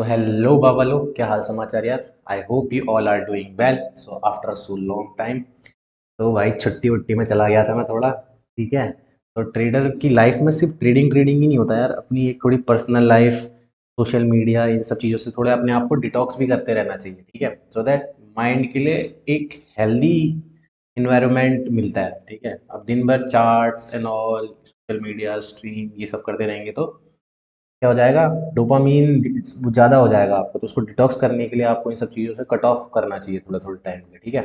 तो हेलो बाबा लोग, क्या हाल समाचार यार। I hope you all are doing well. So after so long time, तो भाई छुट्टी वुट्टी में चला गया था मैं थोड़ा। ठीक है। तो ट्रेडर की लाइफ में सिर्फ ट्रेडिंग ट्रेडिंग ही नहीं होता यार, अपनी एक थोड़ी पर्सनल लाइफ, सोशल मीडिया, इन सब चीज़ों से थोड़ा अपने आप को डिटॉक्स भी करते रहना चाहिए। ठीक है, सो दैट माइंड के लिए एक हेल्दी इन्वायरमेंट मिलता है। ठीक है, अब दिन भर charts and all, social media stream ये सब करते रहेंगे तो क्या हो जाएगा, डोपामीन ज़्यादा हो जाएगा आपको। तो उसको डिटॉक्स करने के लिए आपको इन सब चीज़ों से कट ऑफ करना चाहिए थोड़ा थोड़ा टाइम में। ठीक है।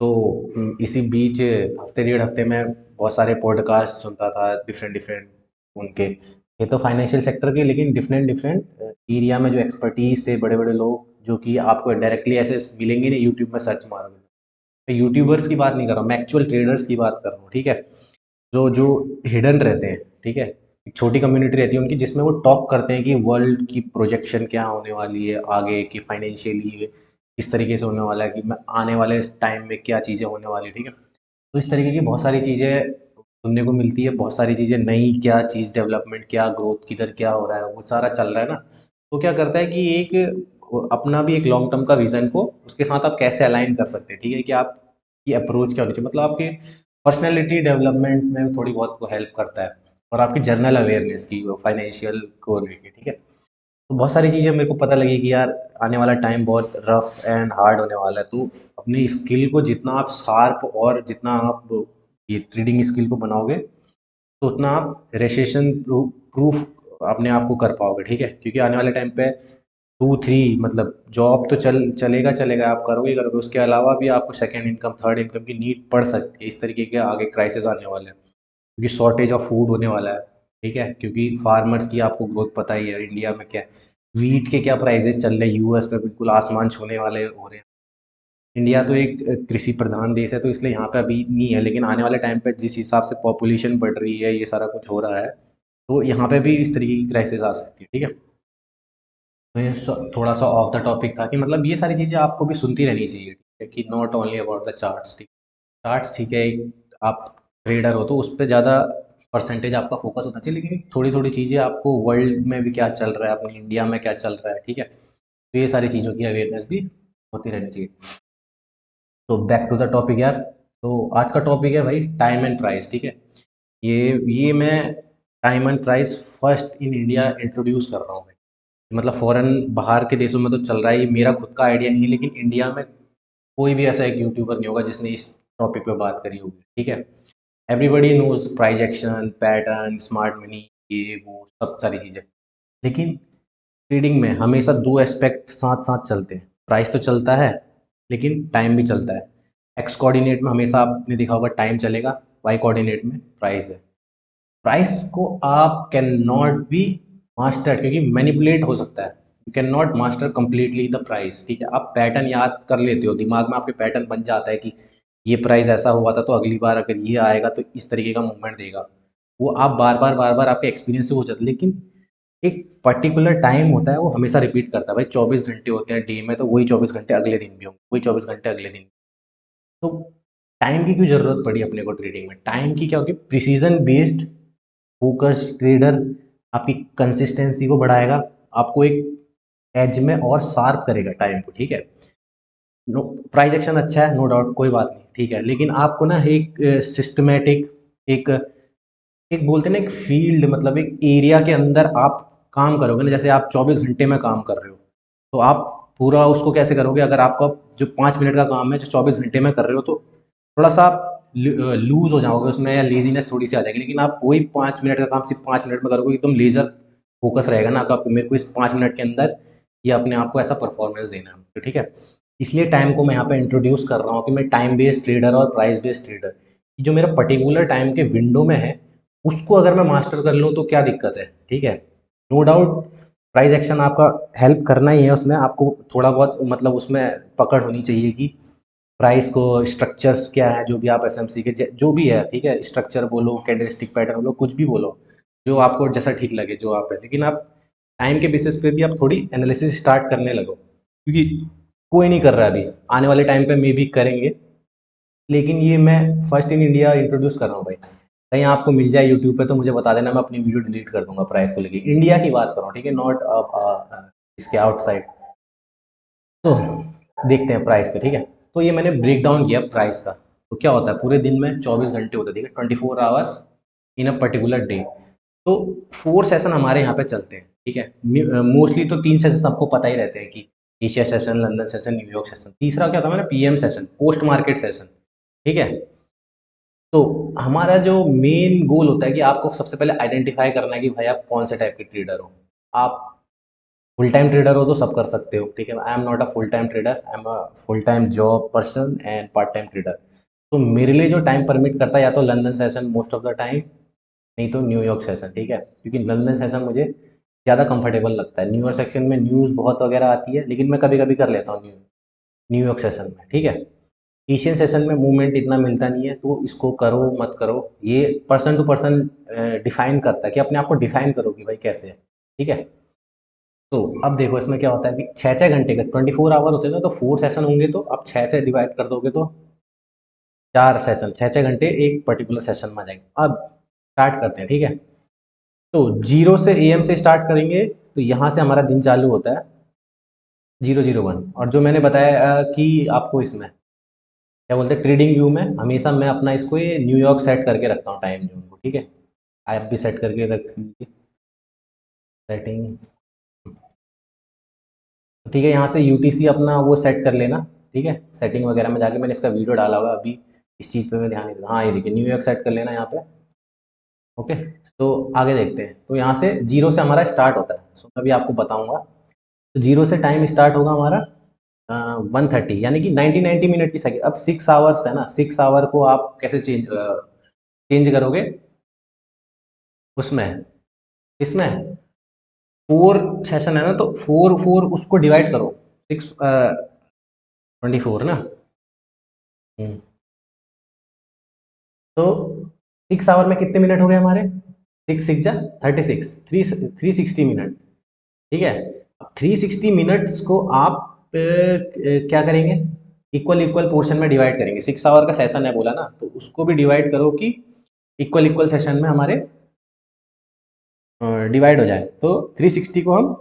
तो इसी बीच हफ्ते डेढ़ हफ्ते में बहुत सारे पॉडकास्ट सुनता था, डिफरेंट डिफरेंट उनके, ये तो फाइनेंशियल सेक्टर के, लेकिन डिफरेंट डिफरेंट एरिया में जो एक्सपर्टीज थे, बड़े बड़े लोग जो कि आपको डायरेक्टली ऐसे मिलेंगे नहीं यूट्यूब में सर्च मारोगे। मैं यूट्यूबर्स की बात नहीं कर रहा हूँ, मैं एक्चुअल ट्रेडर्स की बात कर रहा हूँ। ठीक है, जो जो हिडन रहते हैं। ठीक है, एक छोटी कम्युनिटी रहती है उनकी, जिसमें वो टॉक करते हैं कि वर्ल्ड की प्रोजेक्शन क्या होने वाली है आगे की, फाइनेंशियली किस तरीके से होने वाला है, कि आने वाले टाइम में क्या चीज़ें होने वाली है। ठीक है, तो इस तरीके की बहुत सारी चीज़ें सुनने को मिलती है, बहुत सारी चीज़ें नई, क्या चीज़ डेवलपमेंट, क्या ग्रोथ, किधर क्या हो रहा है, वो सारा चल रहा है ना। तो क्या करता है कि एक अपना भी एक लॉन्ग टर्म का विज़न को उसके साथ आप कैसे अलाइन कर सकते हैं। ठीक है, कि आपकी अप्रोच क्या होनी चाहिए, मतलब आपके पर्सनैलिटी डेवलपमेंट में थोड़ी बहुत वो हेल्प करता है, और आपकी जर्नल अवेयरनेस की, फाइनेंशियल को लेके। ठीक है, तो बहुत सारी चीज़ें मेरे को पता लगी कि यार आने वाला टाइम बहुत रफ एंड हार्ड होने वाला है। तो अपनी स्किल को जितना आप शार्प और जितना आप ये ट्रेडिंग स्किल को बनाओगे, तो उतना आप रेसेशन प्रूफ अपने आप को कर पाओगे। ठीक है, क्योंकि आने वाले टाइम पे टू थ्री, मतलब जॉब तो चलेगा चलेगा, आप करोगे ही करोगे, उसके अलावा भी आपको सेकंड इनकम, थर्ड इनकम की नीड पड़ सकती है। इस तरीके के आगे क्राइसिस आने वाले हैं, क्योंकि शॉर्टेज ऑफ फूड होने वाला है। ठीक है, क्योंकि फार्मर्स की आपको ग्रोथ पता ही है, इंडिया में क्या वीट के क्या प्राइसेस चल रहे हैं, यूएस में बिल्कुल आसमान छूने वाले हो रहे हैं। इंडिया तो एक कृषि प्रधान देश है, तो इसलिए यहाँ पे अभी नहीं है, लेकिन आने वाले टाइम पे जिस हिसाब से पॉपुलेशन बढ़ रही है, ये सारा कुछ हो रहा है, तो यहाँ पे भी इस तरीके की क्राइसिस आ सकती है। ठीक है, तो ये थोड़ा सा ऑफ द टॉपिक था कि मतलब ये सारी चीज़ें आपको भी सुनती रहनी चाहिए। ठीक है, कि not only about the charts. ठीक, चार्ट्स ठीक है, आप ट्रेडर हो तो उस पे ज़्यादा परसेंटेज आपका फोकस होना चाहिए, लेकिन थोड़ी थोड़ी चीज़ें आपको वर्ल्ड में भी क्या चल रहा है, अपनी इंडिया में क्या चल रहा है। ठीक है, तो ये सारी चीज़ों की अवेयरनेस भी होती रहनी चाहिए। तो बैक टू द टॉपिक यार। तो आज का टॉपिक है भाई, टाइम एंड प्राइस। ठीक है, ये मैं time and price first in India introduce कर रहा हूँ भाई। मतलब फ़ॉरेन बाहर के देशों में तो चल रहा है, ये मेरा खुद का आइडिया नहीं है, लेकिन इंडिया में कोई भी ऐसा एक यूट्यूबर नहीं होगा जिसने इस टॉपिक पे बात करी होगी। ठीक है, everybody knows price action, pattern, smart money, ये वो सब सारी चीज़ें, लेकिन ट्रेडिंग में हमेशा दो एस्पेक्ट साथ साथ चलते हैं। प्राइस तो चलता है, लेकिन टाइम भी चलता है। एक्स कोऑर्डिनेट में हमेशा आपने देखा होगा टाइम चलेगा, वाई कोऑर्डिनेट में प्राइस है। प्राइस को आप कैन नॉट बी मास्टर, क्योंकि मैनिपुलेट हो सकता है। You can not master completely the price. ठीक है, आप पैटर्न याद कर लेते हो, दिमाग में आपके पैटर्न बन जाता है कि ये प्राइस ऐसा हुआ था, तो अगली बार अगर ये आएगा तो इस तरीके का मूवमेंट देगा। वो आप बार बार आपके एक्सपीरियंस से हो जाता है, लेकिन एक पर्टिकुलर टाइम होता है, वो हमेशा रिपीट करता है भाई। 24 घंटे होते हैं डे में, तो वही 24 घंटे अगले दिन भी होंगे, वही 24 घंटे अगले दिन। तो टाइम की क्यों ज़रूरत पड़ी अपने को ट्रेडिंग में? टाइम की क्या होगी, प्रिसीजन बेस्ड फोकस ट्रेडर आपकी कंसिस्टेंसी को बढ़ाएगा, आपको एक एज में और शार्प करेगा टाइम को। ठीक है, नो, प्राइस एक्शन अच्छा है, नो डाउट, कोई बात नहीं। ठीक है, लेकिन आपको ना एक सिस्टमेटिक, एक एक बोलते हैं ना, एक फील्ड, मतलब एक एरिया के अंदर आप काम करोगे ना। जैसे आप 24 घंटे में काम कर रहे हो, तो आप पूरा उसको कैसे करोगे? अगर आपका जो 5 मिनट का काम है, जो 24 घंटे में कर रहे हो, तो थोड़ा सा आप लूज हो जाओगे उसमें, या लेजीनेस थोड़ी सी आ जाएगी। लेकिन आप वही 5 मिनट का काम सिर्फ 5 मिनट में करोगे, एकदम लेजर फोकस रहेगा ना आपका, मेरे को इस 5 मिनट के अंदर ये अपने आप को ऐसा परफॉर्मेंस देना है। तो ठीक है, इसलिए टाइम को मैं यहाँ पे इंट्रोड्यूस कर रहा हूँ कि मैं टाइम बेस्ड ट्रेडर और प्राइस बेस्ड ट्रेडर, जो मेरा पर्टिकुलर टाइम के विंडो में है, उसको अगर मैं मास्टर कर लूँ तो क्या दिक्कत है। ठीक है, नो डाउट प्राइस एक्शन आपका हेल्प करना ही है, उसमें आपको थोड़ा बहुत मतलब उसमें पकड़ होनी चाहिए कि प्राइस को स्ट्रक्चर्स क्या है, जो भी आप एसएमसी के जो भी है। ठीक है, स्ट्रक्चर बोलो, कैंडलस्टिक पैटर्न बोलो, कुछ भी बोलो, जो आपको जैसा ठीक लगे, जो आप है, लेकिन आप टाइम के बेसिस पे भी आप थोड़ी एनालिसिस स्टार्ट करने लगो, क्योंकि कोई नहीं कर रहा है अभी, आने वाले टाइम पे मे भी करेंगे, लेकिन ये मैं फर्स्ट इन इंडिया इंट्रोड्यूस कर रहा हूँ भाई। कहीं आपको मिल जाए यूट्यूब पे तो मुझे बता देना, मैं अपनी वीडियो डिलीट कर दूंगा प्राइस को लेके। इंडिया की बात कर रहा हूँ, ठीक है, नॉट इसके आउटसाइड। तो देखते हैं प्राइस पे, ठीक है। तो ये मैंने ब्रेक डाउन किया प्राइस का। तो क्या होता है, पूरे दिन में 24 घंटे होते हैं, ठीक है, 24 hours in a particular day. तो 4 सेशन हमारे यहाँ पे चलते हैं, ठीक है। मोस्टली तो 3 सेशन सबको पता ही रहते हैं कि Asia session, London session, New York session. तीसरा क्या होता है ना, PM session, post market session, ठीक है। तो हमारा जो मेन गोल होता है कि आपको सबसे पहले आइडेंटिफाई करना है कि भाई आप कौन से टाइप के ट्रेडर हो। आप फुल टाइम ट्रेडर हो तो सब कर सकते हो, ठीक है। I am not a full time trader, I am a full time job person and part time trader. तो मेरे लिए जो टाइम परमिट करता है या तो London session most of the time, नहीं तो न्यूयॉर्क सेशन, ठीक है। क्योंकि लंदन सेशन मुझे ज़्यादा कंफर्टेबल लगता है। न्यूयॉर्क सेशन में न्यूज़ बहुत वगैरह आती है, लेकिन मैं कभी कभी कर लेता हूँ न्यूयॉर्क सेशन में, ठीक है। एशियन सेशन में मूवमेंट इतना मिलता नहीं है, तो इसको करो मत करो, ये पर्सन टू पर्सन डिफाइन करता है कि अपने आप को डिफाइन करो कि भाई कैसे है, ठीक है। तो अब देखो इसमें क्या होता है कि 6-6 घंटे का 24 आवर होते हैं ना, तो 4 सेशन होंगे, तो अब 6 से डिवाइड कर दोगे तो 4 सेशन, 6-6 घंटे एक पर्टिकुलर सेशन में आ जाएंगे। अब स्टार्ट करते हैं, ठीक है। तो 0 से AM से स्टार्ट करेंगे, तो यहाँ से हमारा दिन चालू होता है 001। और जो मैंने बताया कि आपको इसमें क्या बोलते हैं, ट्रेडिंग व्यू में हमेशा मैं अपना इसको ये न्यूयॉर्क सेट करके रखता हूँ टाइम जोन को, ठीक है। आप भी सेट करके रख लीजिए सेटिंग, ठीक है। यहाँ से यूटीसी अपना वो सेट कर लेना, ठीक है। सेटिंग वगैरह में जाके मैंने इसका वीडियो डाला हुआ है अभी, इस चीज़ पे मैं ध्यान नहीं देता। हाँ, ये देखिए न्यूयॉर्क सेट कर लेना यहाँ पे, ओके। तो आगे देखते हैं। तो यहाँ से 0 से हमारा स्टार्ट होता है, सो मैं भी आपको बताऊँगा। तो 0 से टाइम स्टार्ट होगा हमारा 1:30, यानी कि 90 मिनट की साइकिल। अब 6 आवर्स है ना, 6 आवर को आप कैसे चेंज करोगे उसमें, इसमें 4 सेशन है ना, तो 4 4 उसको डिवाइड करो, 6 24 ना। हम्म, तो 6 आवर में कितने मिनट हो गए हमारे, 6 6 जा 36, 360 मिनट, ठीक है। अब 360 मिनट्स को आप क्या करेंगे, इक्वल इक्वल पोर्शन में डिवाइड करेंगे। 6 आवर का सेशन है बोला ना, तो उसको भी डिवाइड करो कि इक्वल इक्वल सेशन में हमारे डिवाइड हो जाए। तो 360 को हम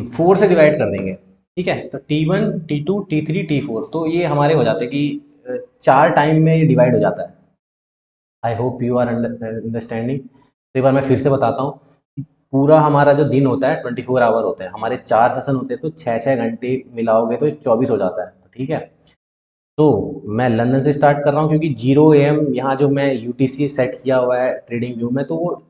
4 से डिवाइड कर देंगे, ठीक है। तो T1 T2 T3 T4, तो ये हमारे हो जाते हैं कि 4 टाइम में ये डिवाइड हो जाता है। I hope you are understanding. तो एक बार मैं फिर से बताता हूँ। पूरा हमारा जो दिन होता है 24 आवर होते हैं, हमारे 4 सेशन होते हैं, तो 6 6 घंटे मिलाओगे तो 24 हो जाता है, तो ठीक है। तो मैं लंदन से स्टार्ट कर रहा हूँ, क्योंकि 0 AM यहाँ जो मैं यूटीसी सेट किया हुआ है ट्रेडिंग व्यू में, तो वो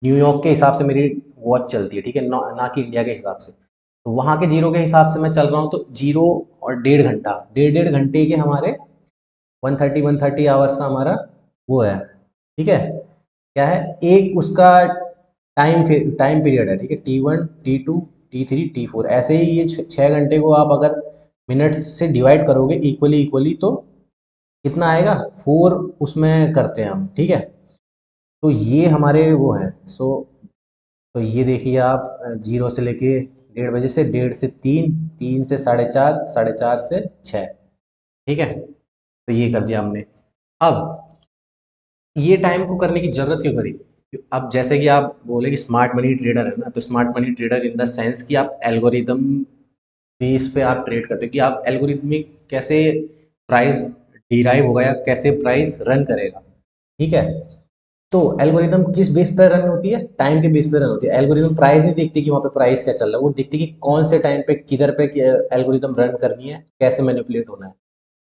न्यूयॉर्क के हिसाब से मेरी वॉच चलती है, ठीक है, ना कि इंडिया के हिसाब से। तो वहाँ के 0 के हिसाब से मैं चल रहा हूँ, तो 0 और 1.5 घंटा, 1.5 घंटे के हमारे 130 आवर्स का हमारा वो है, ठीक है। क्या है, एक उसका टाइम पीरियड है, ठीक है। T1 T2 T3 T4, ऐसे ही ये 6 घंटे को आप अगर मिनट्स से डिवाइड करोगे इक्वली इक्वली, तो कितना आएगा, 4 उसमें करते हैं हम, ठीक है। तो ये हमारे वो है। तो ये देखिए आप 0 से लेके 1:30 बजे से 1:30 से 3, 3 से 4:30, 4:30 से 6, ठीक है। तो ये कर दिया हमने। अब ये टाइम को करने की ज़रूरत क्यों पड़ी? अब जैसे कि आप बोले कि स्मार्ट मनी ट्रेडर है ना, तो smart money trader in the sense कि आप एल्गोरिदम बेस पे आप ट्रेड करते हो, कि आप एल्गोरिदमिक कैसे प्राइस डिराइव होगा या कैसे प्राइस रन करेगा, ठीक है। तो एल्गोरिदम किस बेस पर रन होती है, टाइम के बेस पर रन होती है। एल्गोरिदम प्राइस नहीं देखती कि वहाँ पे प्राइस क्या चल रहा है, वो देखती कि कौन से टाइम पे किधर पे एल्गोरिदम रन करनी है, कैसे मैनिपुलेट होना है,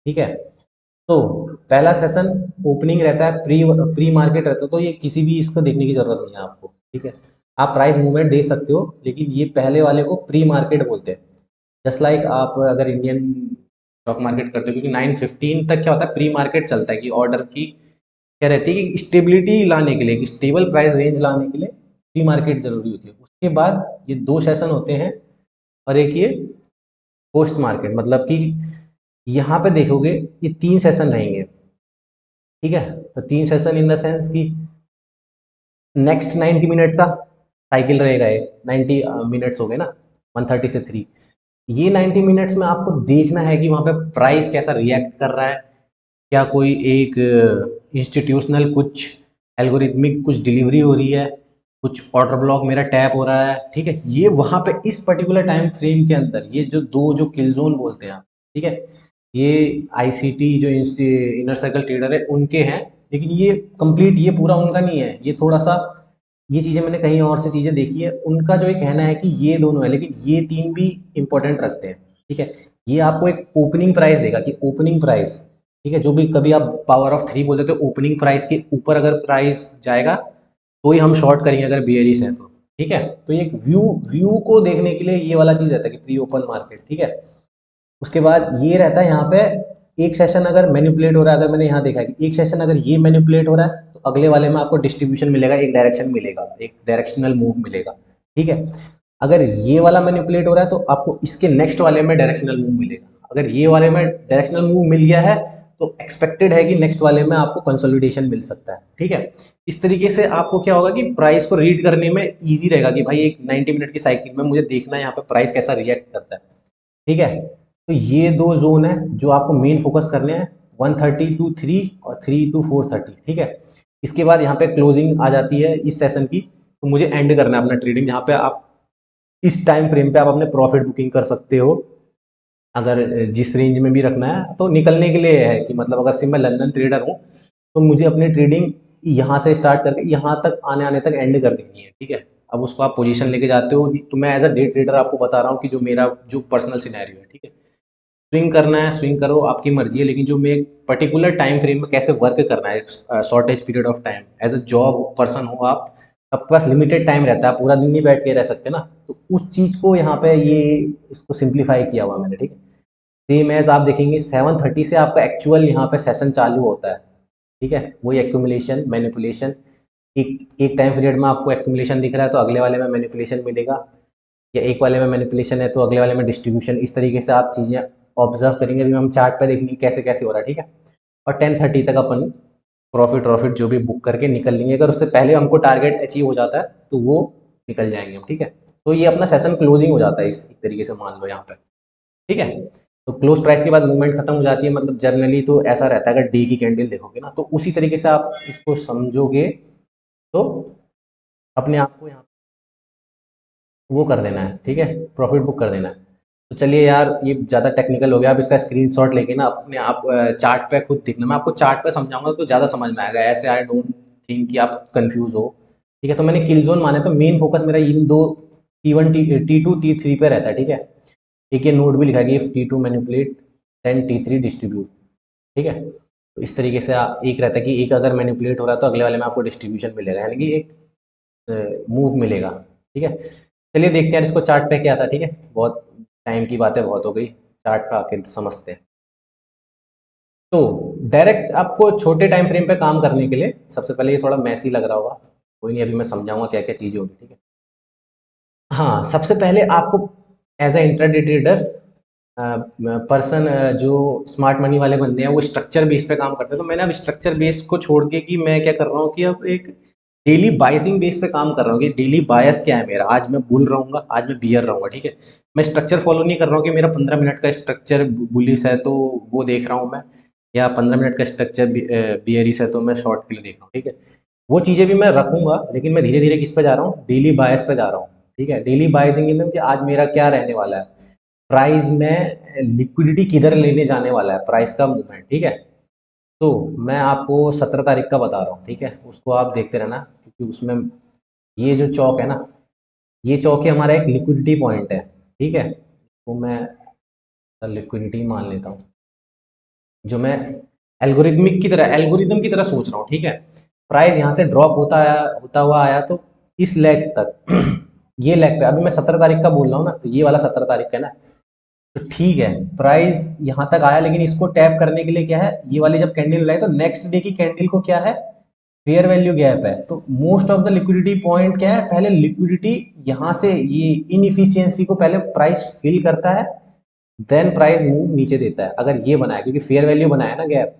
ठीक है। तो पहला सेशन ओपनिंग रहता है, प्री प्री मार्केट रहता है, तो ये किसी भी इसको देखने की जरूरत नहीं है आपको, ठीक है। आप प्राइस मूवमेंट देख सकते हो, लेकिन ये पहले वाले को प्री मार्केट बोलते हैं। जस्ट लाइक आप अगर इंडियन स्टॉक मार्केट करते हो, क्योंकि 9:15 तक क्या होता है, प्री मार्केट चलता है, कि ऑर्डर की क्या रहती है कि स्टेबिलिटी लाने के लिए, कि स्टेबल प्राइस रेंज लाने के लिए प्री मार्केट जरूरी होती है। उसके बाद ये 2 सेशन होते हैं, और एक ये पोस्ट मार्केट, मतलब कि यहाँ पे देखोगे ये 3 सेशन रहेंगे, ठीक है। तो 3 सेशन इन द सेंस कि नेक्स्ट 90 मिनट का साइकिल रहेगा, ये 90 मिनट्स हो गए ना, 1:30 से 3। ये 90 मिनट्स में आपको देखना है कि वहाँ पे प्राइस कैसा रिएक्ट कर रहा है, क्या कोई एक इंस्टीट्यूशनल कुछ एल्गोरिथमिक कुछ डिलीवरी हो रही है, कुछ ऑर्डर ब्लॉक मेरा टैप हो रहा है, ठीक है। ये वहां पे इस पर्टिकुलर टाइम फ्रेम के अंदर ये जो दो जो किल जोन बोलते हैं आप, ठीक है, ये आईसीटी जो इनर सर्कल ट्रेडर है उनके हैं, लेकिन ये कंप्लीट ये पूरा उनका नहीं है, ये थोड़ा सा ये चीज़ें मैंने कहीं और से चीज़ें देखी है, उनका जो ये कहना है कि ये दोनों है, लेकिन ये तीन भी इंपॉर्टेंट रखते हैं, ठीक है। ये आपको एक ओपनिंग प्राइस देगा कि ओपनिंग प्राइस, ठीक है, जो भी कभी आप पावर ऑफ 3 बोलते तो ओपनिंग प्राइस के ऊपर अगर प्राइस जाएगा तो ही हम शॉर्ट करेंगे अगर बेयरिश है तो, ठीक है। तो ये एक व्यू व्यू को देखने के लिए ये वाला चीज़ रहता है कि प्री ओपन मार्केट, ठीक है। उसके बाद ये रहता है यहाँ पे एक सेशन अगर मैनिपुलेट हो रहा है, अगर मैंने यहाँ देखा है कि एक सेशन अगर ये मैनिपुलेट हो रहा है तो अगले वाले में आपको डिस्ट्रीब्यूशन मिलेगा, एक डायरेक्शन मिलेगा, एक डायरेक्शनल मूव मिलेगा, ठीक है। अगर ये वाला मैनिपुलेट हो रहा है तो आपको इसके नेक्स्ट वाले में डायरेक्शनल मूव मिलेगा, अगर ये वाले में डायरेक्शनल मूव मिल गया है तो एक्सपेक्टेड है कि नेक्स्ट वाले में आपको कंसोलिडेशन मिल सकता है, ठीक है। इस तरीके से आपको क्या होगा कि प्राइस को रीड करने में ईजी रहेगा कि भाई एक 90 मिनट की साइकिल में मुझे देखना है यहाँ पे प्राइस कैसा रिएक्ट करता है, ठीक है। तो ये दो जोन है जो आपको मेन फोकस करने हैं, 130 टू 3 और 3 टू 430, ठीक है। इसके बाद यहाँ पे क्लोजिंग आ जाती है इस सेशन की, तो मुझे एंड करना है अपना ट्रेडिंग, जहाँ पे आप इस टाइम फ्रेम पे आप अपने प्रॉफिट बुकिंग कर सकते हो, अगर जिस रेंज में भी रखना है तो निकलने के लिए है कि मतलब अगर सिर्फ मैं लंदन ट्रेडर हूँ तो मुझे अपनी ट्रेडिंग यहाँ से स्टार्ट करके यहाँ तक आने आने तक एंड कर देनी है, ठीक है। अब उसको आप पोजीशन लेके जाते हो, तो मैं एज अ डे ट्रेडर आपको बता रहा हूँ कि जो मेरा जो पर्सनल सिनेरियो है, ठीक है। स्विंग करना है स्विंग करो, आपकी मर्जी है, लेकिन जो मैं एक पर्टिकुलर टाइम फ्रेम में कैसे वर्क करना है shortage period of time, as a job person हो आप, आपके पास लिमिटेड टाइम रहता है, पूरा दिन नहीं बैठ के रह सकते ना, तो उस चीज़ को यहाँ पे ये इसको सिंप्लीफाई किया हुआ मैंने, ठीक है। सेम एज आप देखेंगे 7:30 से आपका एक्चुअल यहाँ पे सेशन चालू होता है, ठीक है। वही एक्यूमुलेशन मैनिपुलेशन, एक एक टाइम पीरियड में आपको एक्यूमुलेशन दिख रहा है तो अगले वाले में मैनिपुलेशन मिलेगा, या एक वाले में मैनिपुलेशन है तो अगले वाले में डिस्ट्रीब्यूशन, इस तरीके से आप चीज़ें ऑब्जर्व करेंगे। अभी हम चार्ट पे देखेंगे कैसे कैसे हो रहा है, ठीक है। और 10:30 तक अपन प्रॉफिट जो भी बुक करके निकल लेंगे, अगर उससे पहले हमको टारगेट अचीव हो जाता है तो वो निकल जाएंगे हम, ठीक है। तो ये अपना सेशन क्लोजिंग हो जाता है इस एक तरीके से मान लो यहाँ पे, ठीक है। तो क्लोज प्राइस के बाद मूवमेंट खत्म हो जाती है, मतलब जनरली तो ऐसा रहता है, अगर डी की कैंडल देखोगे ना तो उसी तरीके से आप इसको समझोगे तो अपने आप को यहाँ वो कर देना है, ठीक है, प्रॉफिट बुक कर देना है। तो चलिए यार ये ज़्यादा टेक्निकल हो गया, आप इसका स्क्रीनशॉट लेके ना अपने आप चार्ट पे खुद देखना, मैं आपको चार्ट पे समझाऊंगा तो ज़्यादा समझ में आएगा, ऐसे आई डोंट थिंक कि आप कंफ्यूज हो, ठीक है। तो मैंने किल जोन माने तो मेन फोकस मेरा इन दो T1 T2 T3 पे रहता है, ठीक है। एक ये नोट भी लिखा गया if T2 manipulate then T3 distribute, ठीक है। तो इस तरीके से आप एक रहता है कि एक अगर मैनिपुलेट हो रहा है तो अगले वाले में आपको डिस्ट्रीब्यूशन मिलेगा, यानी कि एक मूव मिलेगा, ठीक है। चलिए देखते हैं इसको चार्ट पे क्या था, ठीक है। बहुत टाइम की बातें बहुत हो गई, चार्ट पे आके समझते हैं। तो डायरेक्ट आपको छोटे टाइम फ्रेम पे काम करने के लिए सबसे पहले ये थोड़ा मैसी लग रहा होगा, कोई नहीं, अभी मैं समझाऊंगा क्या क्या चीज़ें होगी, ठीक है। हाँ, सबसे पहले आपको as a intraday trader person जो स्मार्ट मनी वाले बंदे हैं वो स्ट्रक्चर बेस पे काम करते हैं, तो मैंने अब स्ट्रक्चर बेस को छोड़ के कि मैं क्या कर रहा हूँ कि अब एक डेली बाइसिंग बेस पे काम कर रहा हूँ कि डेली बायस क्या है मेरा, आज मैं बुल रहूँगा, आज मैं बियर रहूँगा, ठीक है। मैं स्ट्रक्चर फॉलो नहीं कर रहा हूँ कि मेरा 15 मिनट का स्ट्रक्चर बुलिस है तो वो देख रहा हूँ मैं, या 15 मिनट का स्ट्रक्चर बियरिस है तो मैं शॉर्ट के लिए देख रहा हूँ, ठीक है। वो चीज़ें भी मैं रखूँगा, लेकिन मैं धीरे धीरे किस पे जा रहा हूँ, डेली बायस पे जा रहा हूँ, ठीक है। डेली बायसिंग एकदम कि आज मेरा क्या रहने वाला है, प्राइस में लिक्विडिटी किधर लेने जाने वाला है, प्राइस का मूवमेंट, ठीक है। तो मैं आपको 17 तारीख का बता रहा हूँ, ठीक है, उसको आप देखते रहना, क्योंकि उसमें ये जो चौक है ना, ये चौक ही हमारा एक लिक्विडिटी पॉइंट है, ठीक है। तो मैं लिक्विडिटी मान लेता हूँ, जो मैं एल्गोरिदम की तरह सोच रहा हूँ, ठीक है। प्राइस यहाँ से ड्रॉप होता हुआ आया तो इस लेग तक ये लेग पे, अभी मैं 17 तारीख का बोल रहा हूँ ना, तो ये वाला 17 तारीख का है ना, तो ठीक है, प्राइस यहाँ तक आया, लेकिन इसको टैप करने के लिए क्या है, ये वाली जब कैंडल लाई तो नेक्स्ट डे की कैंडल को क्या है, फेयर वैल्यू गैप है। तो most of the liquidity point क्या है, पहले लिक्विडिटी यहाँ से ये इनइफिशियंसी को पहले प्राइस फिल करता है, देन प्राइस मूव नीचे देता है, अगर ये बनाया, क्योंकि फेयर वैल्यू बनाया ना गैप,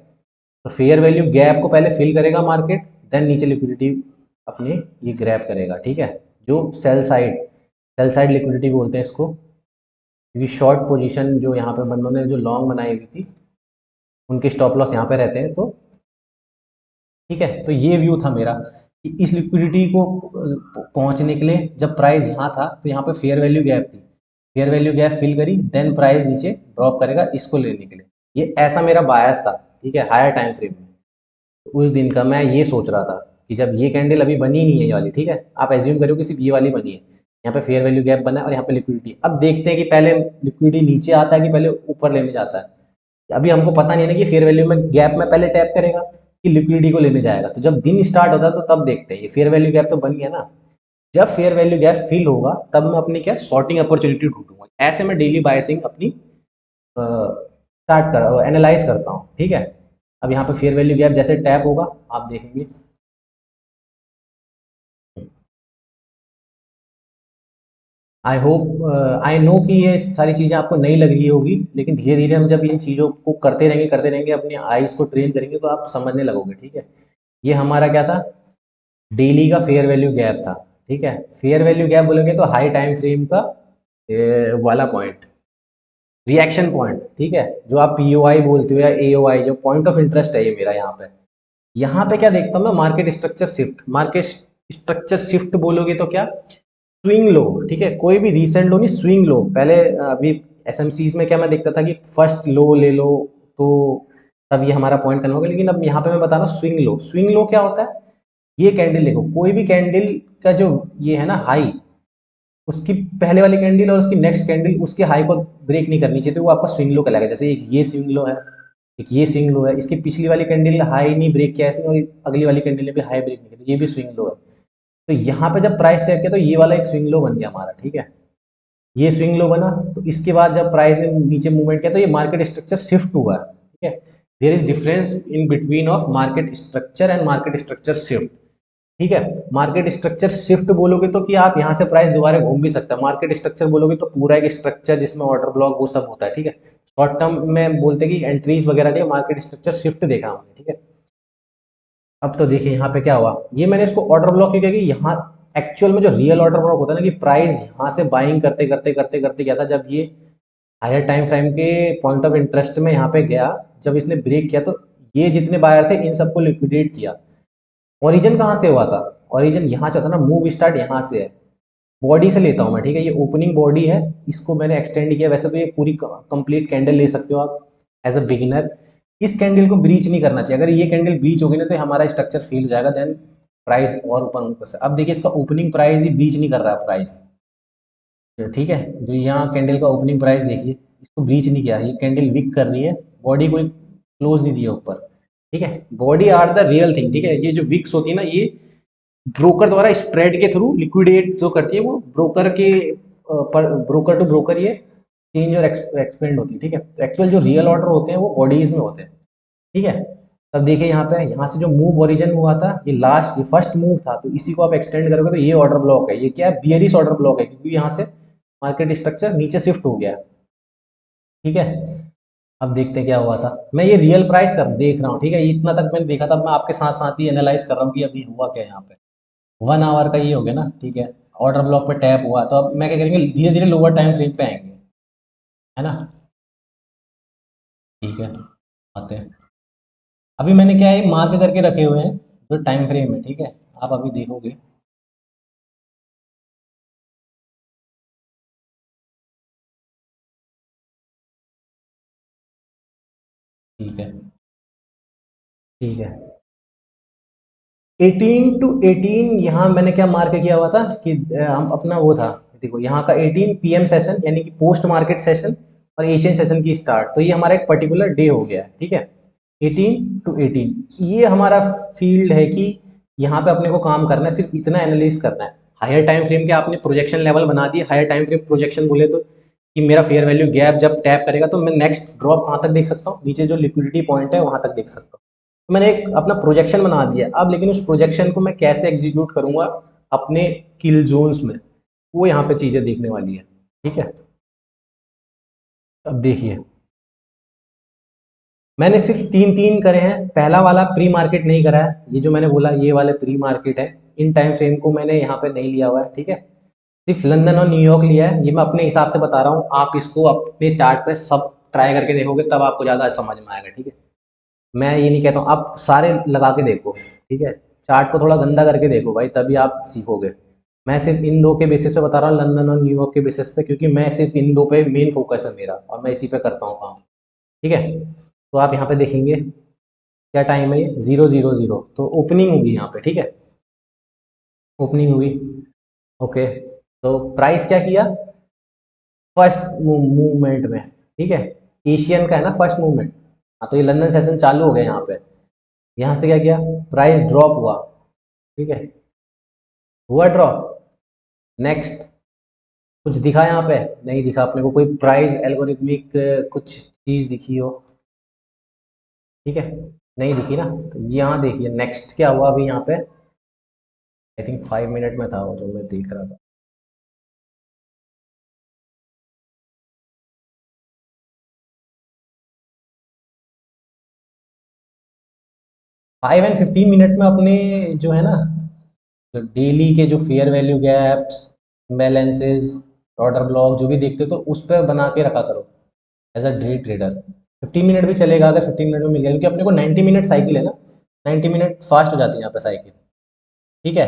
तो फेयर वैल्यू गैप को पहले फिल करेगा मार्केट, देन नीचे लिक्विडिटी अपने ये ग्रैब करेगा, ठीक है। जो सेल साइड लिक्विडिटी बोलते हैं इसको, क्योंकि शॉर्ट पोजीशन जो यहाँ पे बंदों ने जो लॉन्ग बनाई हुई थी उनके स्टॉप लॉस यहाँ पे रहते हैं, तो ठीक है। तो ये व्यू था मेरा इस लिक्विडिटी को पहुंचने के लिए जब प्राइस यहाँ था तो यहाँ पे फेयर वैल्यू गैप थी, फेयर वैल्यू गैप फिल करी, देन प्राइस नीचे ड्रॉप करेगा इसको लेने के लिए। ये ऐसा मेरा बायस था, ठीक है, हायर टाइम फ्रेम में। उस दिन का मैं ये सोच रहा था कि जब ये कैंडल अभी बनी नहीं है ये वाली, ठीक है, आप एज्यूम करो कि सिर्फ ये वाली बनी है, यहाँ पे फेयर वैल्यू गैप बना है और यहाँ पे लिक्विडिटी। अब देखते हैं कि पहले लिक्विडिटी नीचे आता है कि पहले ऊपर लेने जाता है। अभी हमको पता नहीं है ना कि फेयर वैल्यू में गैप में पहले टैप करेगा कि लिक्विडिटी को लेने जाएगा। तो जब दिन स्टार्ट होता है तो तब देखते हैं, ये फेयर वैल्यू गैप तो बन गया ना, जब फेयर वैल्यू गैप फिल होगा तब मैं अपनी क्या शॉर्टिंग अपॉर्चुनिटी ढूंढूंगा। ऐसे मैं डेली बायसिंग अपनी स्टार्ट कर एनालाइज करता हूँ, ठीक है। अब यहाँ पे फेयर वैल्यू गैप जैसे टैप होगा आप देखेंगे, आई होप आई नो कि ये सारी चीज़ें आपको नहीं लग रही होगी, लेकिन धीरे धीरे हम जब इन चीज़ों को करते रहेंगे अपनी आइज़ को ट्रेन करेंगे तो आप समझने लगोगे, ठीक है। ये हमारा क्या था, डेली का फेयर वैल्यू गैप था, ठीक है। फेयर वैल्यू गैप बोलोगे तो हाई टाइम फ्रेम का वाला पॉइंट, रिएक्शन पॉइंट, ठीक है, जो आप पीओआई बोलते हो या एओआई, जो पॉइंट ऑफ इंटरेस्ट है ये मेरा यहाँ पे। यहाँ पे क्या देखता हूँ मैं, market structure shift. Market structure shift बोलोगे तो क्या, स्विंग लो, ठीक है, कोई भी रीसेंट लो नहीं, स्विंग लो। पहले अभी एसएमसीज में क्या मैं देखता था कि फर्स्ट लो ले लो तो तब ये हमारा पॉइंट करना होगा, लेकिन अब यहाँ पे मैं बता रहा हूँ स्विंग लो। स्विंग लो क्या होता है, ये कैंडल देखो, कोई भी कैंडल का जो ये है ना हाई, उसकी पहले वाली कैंडल और उसकी नेक्स्ट कैंडल उसके हाई को ब्रेक नहीं करनी चाहिए, तो वो आपका स्विंग लो कहलाएगा। जैसे एक ये स्विंग लो है, एक ये स्विंग लो है, इसकी पिछली वाली कैंडल हाई नहीं ब्रेक किया इसने और अगली वाली कैंडल ने भी हाई ब्रेक नहीं किया, तो ये भी स्विंग लो है। तो यहाँ पे जब प्राइस टैप किया तो ये वाला एक स्विंग लो बन गया हमारा, ठीक है। ये स्विंग लो बना तो इसके बाद जब प्राइस ने नीचे मूवमेंट किया तो ये मार्केट स्ट्रक्चर शिफ्ट हुआ, ठीक है। There is difference in between of market structure and market structure shift, ठीक है। मार्केट स्ट्रक्चर शिफ्ट बोलोगे तो कि आप यहाँ से प्राइस दोबारा घूम भी सकता है। मार्केट स्ट्रक्चर बोलोगे तो पूरा एक स्ट्रक्चर जिसमें ऑर्डर ब्लॉक वो सब होता है, ठीक है। शॉर्ट टर्म में बोलते हैं कि एंट्रीज वगैरह के मार्केट स्ट्रक्चर शिफ्ट देखा हमने, ठीक है। अब तो देखिए यहाँ पे क्या हुआ, ये मैंने इसको ऑर्डर ब्लॉक क्यों किया कि यहाँ एक्चुअल में जो रियल ऑर्डर ब्लॉक होता है ना, कि प्राइस यहाँ से बाइंग करते करते करते करते गया था, जब ये हायर टाइम फ्रेम के पॉइंट ऑफ इंटरेस्ट में यहाँ पे गया, जब इसने ब्रेक किया तो ये जितने बायर थे इन सबको लिक्विडेट किया। ओरिजिन कहाँ से हुआ था, ओरिजिन यहाँ से होता ना, मूव स्टार्ट यहाँ से है। बॉडी से लेता हूँ मैं, ठीक है, ये ओपनिंग बॉडी है, इसको मैंने एक्सटेंड किया। वैसे तो ये पूरी कंप्लीट कैंडल ले सकते हो आप एज अ बिगिनर। इस कैंडल को ब्रीच नहीं करना चाहिए, अगर ये कैंडल ब्रीच होगी ना तो हमारा स्ट्रक्चर फेल हो जाएगा, देन प्राइस और ऊपर ऊपर से। अब देखिए इसका ओपनिंग प्राइस ही ब्रीच नहीं कर रहा है प्राइस, ठीक है। जो यहाँ कैंडल का ओपनिंग प्राइस देखिए, इसको ब्रीच नहीं किया, ये कैंडल वीक कर रही है, बॉडी को क्लोज नहीं दिया ऊपर, ठीक है। Body are the real thing, ठीक है। ये जो विक्स होती है ना, ये ब्रोकर द्वारा स्प्रेड के थ्रू लिक्विडेट जो करती है, वो ब्रोकर के पर ब्रोकर टू ब्रोकर ये चेंज और एक्सपेंड होती है, ठीक है। तो एक्चुअल जो रियल ऑर्डर होते हैं वो बॉडीज में होते हैं, ठीक है। तब देखिए यहाँ पे, यहाँ से जो मूव ओरिजिन हुआ था, ये लास्ट ये फर्स्ट मूव था, तो इसी को आप एक्सटेंड करोगे तो ये ऑर्डर ब्लॉक है। ये क्या है, बियरिश ऑर्डर ब्लॉक है, क्योंकि यहाँ से मार्केट स्ट्रक्चर नीचे शिफ्ट हो गया, ठीक है। अब देखते हैं क्या हुआ था, मैं ये रियल प्राइस कर देख रहा हूँ, ठीक है। इतना तक मैंने देखा था, मैं आपके साथ साथ ही एनालाइज कर रहा हूँ कि अभी हुआ क्या है यहाँ पे। 1 आवर का ये हो गया ना, ठीक है। ऑर्डर ब्लॉक पे टैप हुआ तो अब मैं क्या करेंगे, धीरे धीरे लोअर टाइम फ्रेम पे आएंगे, है ना, ठीक है। आते हैं, अभी मैंने क्या है मार्क करके रखे हुए हैं जो टाइम फ्रेम है, ठीक है। आप अभी देखोगे, ठीक है, ठीक है। 18 to 18 यहाँ मैंने क्या मार्क किया हुआ था कि हम अपना वो था, देखो यहाँ का 18 PM सेशन यानी कि पोस्ट मार्केट सेशन और एशियन सेशन की स्टार्ट, तो ये हमारा एक पर्टिकुलर डे हो गया, ठीक है। 18 to 18 ये हमारा फील्ड है कि यहाँ पे अपने को काम करना है, सिर्फ इतना एनालिसिस करना है। हायर टाइम फ्रेम के आपने प्रोजेक्शन लेवल बना दिए। हायर टाइम फ्रेम प्रोजेक्शन बोले तो कि मेरा फेयर वैल्यू गैप जब टैप करेगा तो मैं नेक्स्ट ड्रॉप कहाँ तक देख सकता हूँ, नीचे जो लिक्विडिटी पॉइंट है वहां तक देख सकता हूँ। तो मैंने एक अपना प्रोजेक्शन बना दिया। अब लेकिन उस प्रोजेक्शन को मैं कैसे एग्जीक्यूट करूंगा अपने किल जोन्स में, वो यहाँ पे चीजें देखने वाली है, ठीक है। अब देखिए, मैंने सिर्फ तीन तीन करे हैं, पहला वाला प्री मार्केट नहीं करा है, ये जो मैंने बोला ये वाले प्री मार्केट है। इन टाइम फ्रेम को मैंने यहाँ पे नहीं लिया हुआ है, ठीक है। सिर्फ लंदन और न्यूयॉर्क लिया है, ये मैं अपने हिसाब से बता रहा हूँ। आप इसको अपने चार्ट पे सब ट्राई करके देखोगे तब आपको ज़्यादा समझ में आएगा, ठीक है। मैं ये नहीं कहता हूँ, आप सारे लगा के देखो, ठीक है। चार्ट को थोड़ा गंदा करके देखो भाई, तभी आप सीखोगे। मैं सिर्फ इन दो के बेसिस पे बता रहा हूँ, लंदन और न्यूयॉर्क के बेसिस पे, क्योंकि मैं सिर्फ इन दो पे मेन फोकस है मेरा, और मैं इसी पे करता हूँ काम। ठीक है, तो आप यहाँ पे देखेंगे क्या टाइम है, ये 000, तो ओपनिंग होगी यहाँ पे। ठीक है, ओपनिंग हुई। ओके, तो प्राइस क्या किया फर्स्ट मूवमेंट में। ठीक है, एशियन का है ना फर्स्ट मूवमेंट। हाँ, तो ये लंदन सेशन चालू हो गया यहाँ पे। यहाँ से क्या किया, प्राइस ड्रॉप हुआ। ठीक है, हुआ ड्रॉप। नेक्स्ट कुछ दिखा यहाँ पे, नहीं दिखा अपने को कोई प्राइस एल्गोरिथमिक कुछ चीज़ दिखी हो। ठीक है, नहीं दिखी ना, तो यहाँ देखिए नेक्स्ट क्या हुआ अभी यहाँ पे। आई थिंक 5 मिनट में था वो जो मैं देख रहा था। 5 and 15 मिनट में अपने जो है ना, जो डेली के जो fair value gaps, balances, order block जो भी देखते हो, तो उस पर बना के रखा करो as a day trader. 15 minute भी चलेगा अगर 15 मिनट में मिल गया, क्योंकि अपने को 90 मिनट साइकिल है ना, 90 मिनट फास्ट हो जाती है यहाँ पे साइकिल। ठीक है,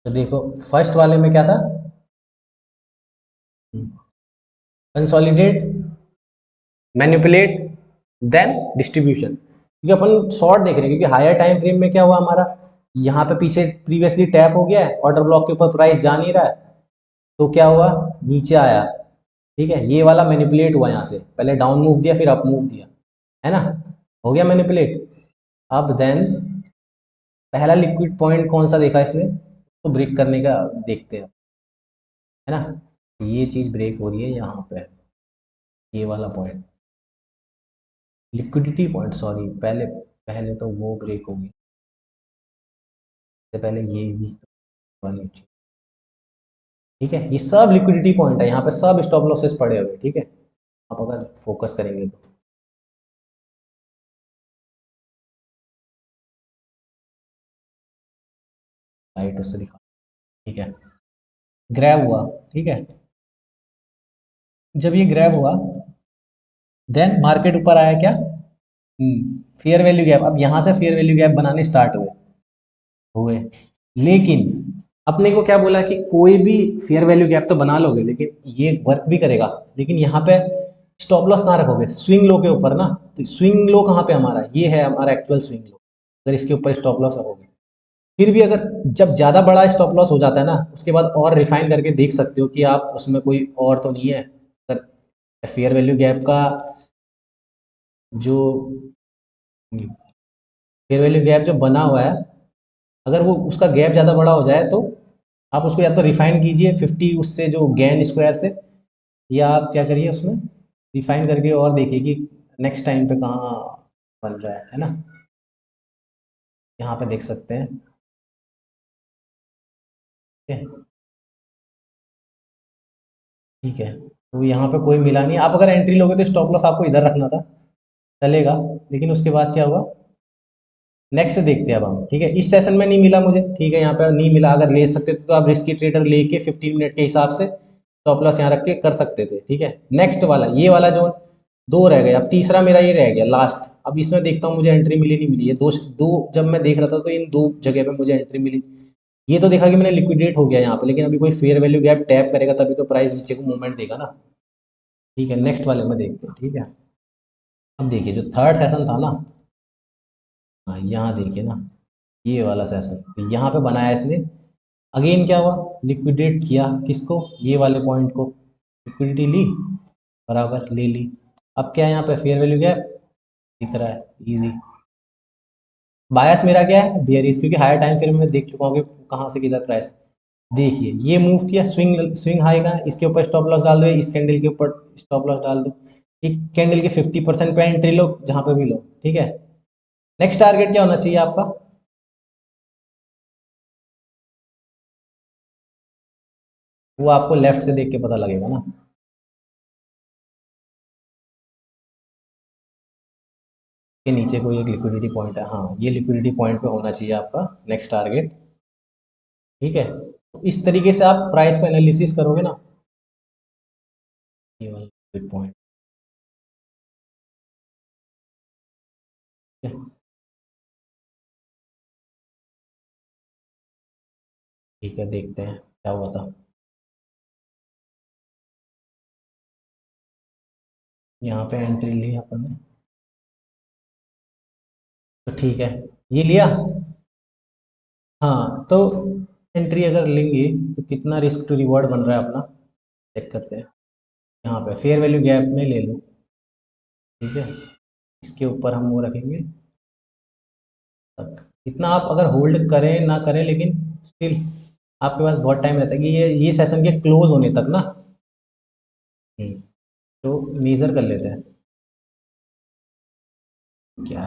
तो देखो फर्स्ट वाले में क्या था, कंसोलिडेट, मैनिपुलेट, देन डिस्ट्रीब्यूशन। क्योंकि अपन शॉर्ट देख रहे हैं, क्योंकि हायर टाइम फ्रेम में क्या हुआ हमारा, यहाँ पे पीछे प्रीवियसली टैप हो गया है, ऑर्डर ब्लॉक के ऊपर प्राइस जा नहीं रहा है, तो क्या हुआ, नीचे आया। ठीक है, ये वाला मैनिपुलेट हुआ, यहाँ से पहले डाउन मूव दिया फिर अप मूव दिया, है ना, हो गया मैनिपुलेट। अब देन पहला लिक्विड पॉइंट कौन सा देखा इसने, तो ब्रेक करने का देखते हैं, है ना। ये चीज़ ब्रेक हो रही है यहाँ पे, ये वाला पॉइंट, लिक्विडिटी पॉइंट, सॉरी, पहले पहले तो वो ब्रेक होगी, इससे पहले ये भी वाली चीज़। ठीक है, ये सब लिक्विडिटी पॉइंट है, यहाँ पे सब स्टॉप लॉसेस पड़े हुए। ठीक है, आप अगर फोकस करेंगे तो लाइट उससे दिखा। ठीक है, ग्रैब हुआ। ठीक है, जब ये ग्रैब हुआ, देन मार्केट ऊपर आया क्या, फेयर वैल्यू गैप। अब यहाँ से फेयर वैल्यू गैप बनाने स्टार्ट हुए हुए लेकिन अपने को क्या बोला कि कोई भी फेयर वैल्यू गैप तो बना लोगे, लेकिन ये वर्क भी करेगा, लेकिन यहाँ पे स्टॉप लॉस कहाँ रखोगे, स्विंग लो के ऊपर ना। तो स्विंग लो कहाँ पे हमारा, ये है हमारा एक्चुअल स्विंग लो, अगर इसके ऊपर स्टॉप लॉस रखोगे, फिर भी अगर जब ज़्यादा बड़ा स्टॉप लॉस हो जाता है ना, उसके बाद और रिफाइन करके देख सकते हो कि आप उसमें कोई और तो नहीं है। अगर फेयर वैल्यू गैप का जो फेयर वैल्यू गैप जो बना हुआ है, अगर वो उसका गैप ज़्यादा बड़ा हो जाए, तो आप उसको या तो रिफाइन कीजिए 50 उससे जो गैन स्क्वायर से, या आप क्या करिए उसमें रिफाइन करके और देखिए कि नेक्स्ट टाइम पे कहाँ बन रहा है ना। यहाँ पे देख सकते हैं। ठीक है, ठीक है, तो यहाँ पे कोई मिला नहीं। आप अगर एंट्री लोगे तो स्टॉप लॉस आपको इधर रखना था, चलेगा, लेकिन उसके बाद क्या हुआ, नेक्स्ट देखते हैं अब हम। ठीक है, इस सेशन में नहीं मिला मुझे, ठीक है, यहाँ पे नहीं मिला, अगर ले सकते थे तो आप रिस्की ट्रेडर लेके 15 मिनट के हिसाब से स्टॉप लॉस यहाँ रख के कर सकते थे। ठीक है, नेक्स्ट वाला ये वाला जोन, दो रह गए, अब तीसरा मेरा ये रह गया लास्ट। अब इसमें देखता हूँ मुझे एंट्री मिली नहीं मिली, ये दो दो जब मैं देख रहा था तो इन दो जगह पे मुझे एंट्री मिली। ये तो देखा कि मैंने लिक्विडेट हो गया यहाँ पे, लेकिन अभी कोई फेयर वैल्यू गैप टैप करेगा तभी तो प्राइस नीचे को मूवमेंट देगा ना। ठीक है, नेक्स्ट वाले में देखते हैं। ठीक है, अब देखिए जो थर्ड सेशन था ना, हाँ यहाँ देखिए ना, ये वाला सेशन, तो यहाँ पे बनाया इसने, अगेन क्या हुआ, लिक्विडेट किया किसको, ये वाले पॉइंट को, लिक्विडिटी ली, बराबर ले ली। अब क्या है यहाँ पे फेयर वैल्यू गैप दिख रहा है, इजी। बायस मेरा क्या है, बेयरिश, क्योंकि हायर टाइम फ्रेम में देख चुका हूँ कि कहाँ से किधर प्राइस। देखिए ये मूव किया, स्विंग स्विंग हाई का, इसके ऊपर स्टॉप लॉस डाल दो, इस कैंडल के ऊपर स्टॉप लॉस डाल दो, एक कैंडल के 50% पे एंट्री लो जहाँ पे भी लो। ठीक है, नेक्स्ट टारगेट क्या होना चाहिए आपका, वो आपको लेफ्ट से देख के पता लगेगा ना। के नीचे कोई एक लिक्विडिटी पॉइंट है, हाँ ये लिक्विडिटी पॉइंट पे होना चाहिए आपका नेक्स्ट टारगेट। ठीक है, तो इस तरीके से आप प्राइस को एनालिसिस करोगे ना, ये वाला पॉइंट। ठीक है, देखते हैं क्या हुआ था। यहाँ पे एंट्री ली अपन ने, तो ठीक है, ये लिया। हाँ तो एंट्री अगर लेंगे तो कितना रिस्क टू रिवॉर्ड बन रहा है अपना, चेक करते हैं। यहाँ पे फेयर वैल्यू गैप में ले लो, ठीक है। इसके ऊपर हम वो रखेंगे तक। इतना आप अगर होल्ड करें ना करें, लेकिन स्टिल आपके पास बहुत टाइम रहता है कि ये सेशन के क्लोज होने तक ना। हम्म, तो मेज़र कर लेते हैं क्या।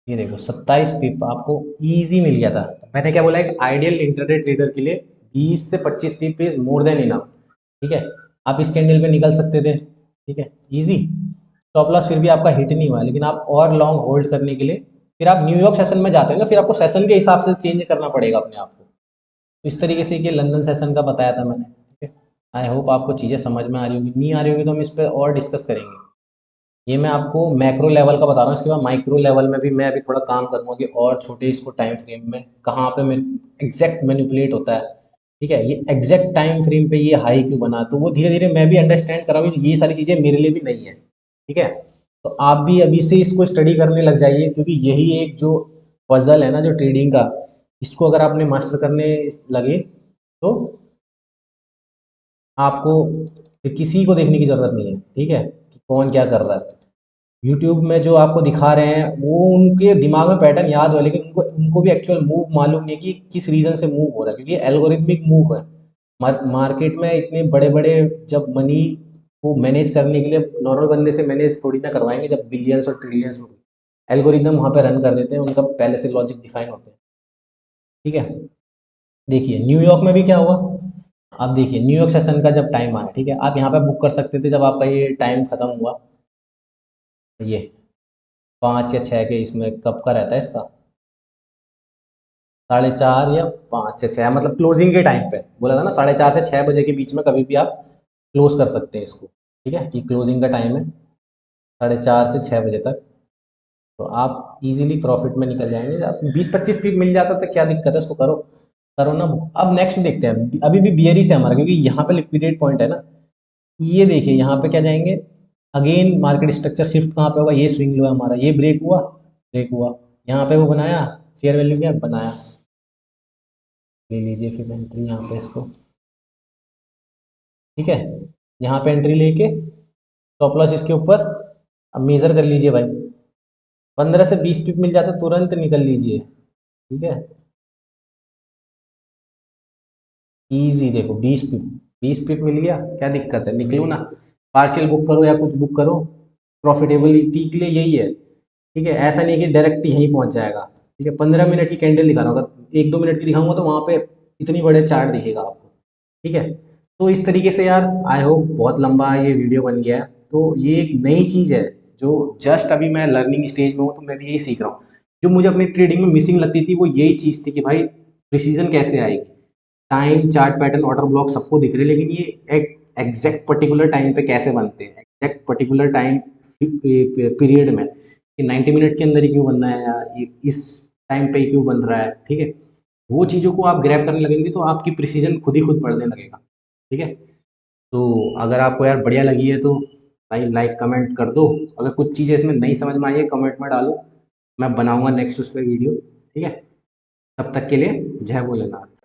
ये देखो 27 पिप आपको इजी मिल गया था। मैंने क्या बोला, एक आइडियल इंटरनेट ट्रेडर के लिए 20 से 25 पिप इज मोर देन इनफ। ठीक है, आप इस कैंडल पे निकल सकते थे, ठीक है, इजी। स्टॉप लॉस फिर भी आपका हिट नहीं हुआ, लेकिन आप और लॉन्ग होल्ड करने के लिए फिर आप न्यूयॉर्क सेशन में जाते हैं ना, फिर आपको सेशन के हिसाब से चेंज करना पड़ेगा अपने आप को। तो इस तरीके से ये लंदन सेशन का बताया था मैंने, ठीक है। आई होप आपको चीज़ें समझ में आ रही होगी, नहीं आ रही होगी तो हम इस पर और डिस्कस करेंगे। ये मैं आपको मैक्रो लेवल का बता रहा हूँ, इसके बाद माइक्रो लेवल में भी मैं अभी थोड़ा काम करूँगा कि और छोटे इसको टाइम फ्रेम में कहाँ पे एग्जैक्ट मैनिपुलेट होता है। ठीक है, ये एग्जैक्ट टाइम फ्रेम पे ये हाई क्यों बना, तो वो धीरे धीरे मैं भी अंडरस्टैंड कर रहा हूँ, ये सारी चीज़ें मेरे लिए भी नहीं है। ठीक है, तो आप भी अभी से इसको स्टडी करने लग जाइए, क्योंकि यही एक जो पजल है ना जो ट्रेडिंग का, इसको अगर आपने मास्टर करने लगे तो आपको फिर किसी को देखने की ज़रूरत नहीं है, ठीक है, कि कौन क्या कर रहा है। यूट्यूब में जो आपको दिखा रहे हैं वो उनके दिमाग में पैटर्न याद हो, लेकिन उनको उनको भी एक्चुअल मूव मालूम नहीं है कि किस रीज़न से मूव हो रहा है, क्योंकि एल्गोरिथमिक मूव है। मार्केट में इतने बड़े बड़े जब मनी को मैनेज करने के लिए नॉर्मल बंदे से मैनेज थोड़ी ना करवाएंगे, जब बिलियंस और ट्रिलियंस में एल्गोरिदम वहाँ पे रन कर देते हैं, उनका पहले से लॉजिक डिफाइन होते हैं। ठीक है, देखिए न्यूयॉर्क में भी क्या हुआ। अब देखिए न्यूयॉर्क सेशन का जब टाइम आया, ठीक है, आप यहाँ पे बुक कर सकते थे जब आपका ये टाइम खत्म हुआ। ये 5 या 6 के इसमें कब का रहता है इसका, 4:30 या 5 से 6, मतलब क्लोजिंग के टाइम पे बोला था ना, 4:30 से 6 बजे के बीच में कभी भी आप क्लोज कर सकते हैं इसको। ठीक है, ये क्लोजिंग का टाइम है 4:30 से 6 बजे तक। तो आप इजीली प्रॉफिट में निकल जाएंगे, आप 20-25 पीक मिल जाता तो क्या दिक्कत है, इसको करो, करो ना। अब नेक्स्ट देखते हैं, अभी भी बियरी से हमारा, क्योंकि यहाँ पे लिक्विडेट पॉइंट है ना। ये देखिए यहाँ पे क्या जाएंगे, अगेन मार्केट स्ट्रक्चर शिफ्ट कहाँ पे होगा, ये स्विंग लो है हमारा, ये ब्रेक हुआ, ब्रेक हुआ, यहाँ पे वो बनाया, फेयर वैल्यू क्या बनाया, ले लीजिए फिर एंट्री यहाँ पे इसको। ठीक है, यहाँ पे एंट्री लेके स्टॉप लॉस इसके ऊपर। अब मेजर कर लीजिए भाई, 15 से 20 पिप मिल जाता तुरंत निकल लीजिए। ठीक है, इजी देखो 20 पिप, 20 पिप मिल गया, क्या दिक्कत है, निकलो ना। पार्शियल बुक करो या कुछ बुक करो, प्रॉफिटेबलिटी के लिए यही है। ठीक है, ऐसा नहीं है कि डायरेक्ट यहीं पहुंच जाएगा। ठीक है, 15 मिनट की कैंडल दिखा रहा हूँ, अगर 1-2 मिनट की दिखाऊंगा तो वहाँ पे इतनी बड़े चार्ट दिखेगा आपको। ठीक है, तो इस तरीके से यार, आई होप बहुत लंबा ये वीडियो बन गया है। तो ये एक नई चीज़ है जो जस्ट अभी मैं लर्निंग स्टेज में हूँ, तो मैं भी यही सीख रहा हूँ। जो मुझे अपनी ट्रेडिंग में मिसिंग लगती थी वो यही चीज़ थी कि भाई प्रिसीजन कैसे आएगी। Time chart pattern order block सबको दिख रहे हैं, लेकिन ये एक एग्जैक्ट पर्टिकुलर टाइम पे कैसे बनते हैं, एग्जैक्ट पर्टिकुलर टाइम पीरियड में, कि 90 मिनट के अंदर ही क्यों बनना है, या इस टाइम पे ही क्यों बन रहा है। ठीक है, वो चीज़ों को आप ग्रैब करने लगेंगे तो आपकी प्रिसीजन खुद ही खुद बढ़ने लगेगा। ठीक है, तो अगर आपको यार बढ़िया लगी है तो भाई लाइक कमेंट कर दो। अगर कुछ चीज़ें इसमें नहीं समझ में आई है कमेंट में डालो, मैं बनाऊंगा नेक्स्ट उस पर वीडियो। ठीक है, तब तक के लिए जय भोलेनाथ।